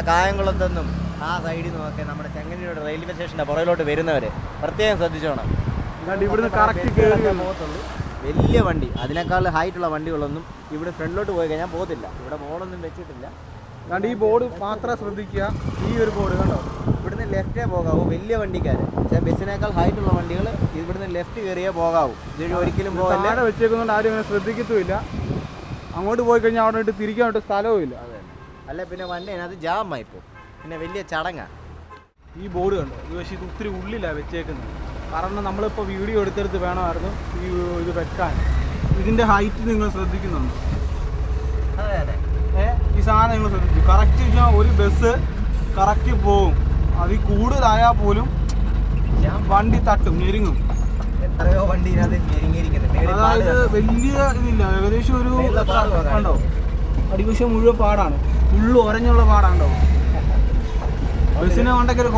കായംകുളത്തൊന്നും ആ സൈഡിൽ നിന്നൊക്കെ നമ്മുടെ ചെങ്ങന്നൂർ റെയിൽവേ സ്റ്റേഷൻ്റെ പുറകിലോട്ട് വരുന്നവർ പ്രത്യേകം ശ്രദ്ധിച്ചോണം. ഇവിടുന്ന് കറക്റ്റ് കയറി പോകത്തുള്ളൂ. വലിയ വണ്ടി, അതിനേക്കാൾ ഹൈറ്റുള്ള വണ്ടികളൊന്നും ഇവിടെ ഫ്രണ്ടിലോട്ട് പോയി കഴിഞ്ഞാൽ പോകത്തില്ല. ഇവിടെ ബോർഡൊന്നും വെച്ചിട്ടില്ല. ഈ ബോർഡ് മാത്രം ശ്രദ്ധിക്കുക. ഈ ഒരു ബോർഡ് കണ്ടോ, ഇവിടുന്ന് ലെഫ്റ്റേ പോകാവൂ വലിയ വണ്ടിക്കാർ. പക്ഷേ ബസ്സിനേക്കാൾ ഹൈറ്റുള്ള വണ്ടികൾ ഇവിടുന്ന് ലെഫ്റ്റ് കയറിയേ പോകാവൂ. ഇത് ഒരിക്കലും താഴെ വെച്ചേക്കുന്നതുകൊണ്ട് ആരും അങ്ങനെ ശ്രദ്ധിക്കത്തുമില്ല. അങ്ങോട്ട് പോയി കഴിഞ്ഞാൽ അവിടെ ഇട്ട് തിരിക്കാനായിട്ട് സ്ഥലവും ഇല്ല. അതെ, അല്ല പിന്നെ വണ്ടി അതിനകത്ത് ജാമായിപ്പോൾ. പിന്നെ വലിയ ചടങ്ങാണ്. ഈ ബോർഡ് കണ്ടോ, ഇത് പക്ഷേ ഇത് ഒത്തിരി ഉള്ളിലാണ് വെച്ചേക്കുന്നത്. കാരണം നമ്മളിപ്പോൾ വീഡിയോ എടുത്തെടുത്ത് വേണമായിരുന്നു ഇത് വെക്കാൻ. ഇതിൻ്റെ ഹൈറ്റ് നിങ്ങൾ ശ്രദ്ധിക്കുന്നുണ്ട്? അതെ അതെ, ഈ സാധനം നിങ്ങൾ ശ്രദ്ധിച്ചു. കറക്റ്റ് വെച്ചാൽ ഒരു ബസ് കറക്റ്റ് പോവും. അതിൽ കൂടുതലായാൽ പോലും വണ്ടി തട്ടും, ഞെരുങ്ങും. എത്രയോ വണ്ടി അതായത് വലിയ ഇതില്ല, ഏകദേശം ഒരു കണ്ടോ അടിവശം മുഴുവൻ പാടാണ്, ഉള്ളു ഒരഞ്ഞുള്ള പാടാണ്ടോ. ബസ്സിനെ കൊണ്ടൊക്കെ ഒരു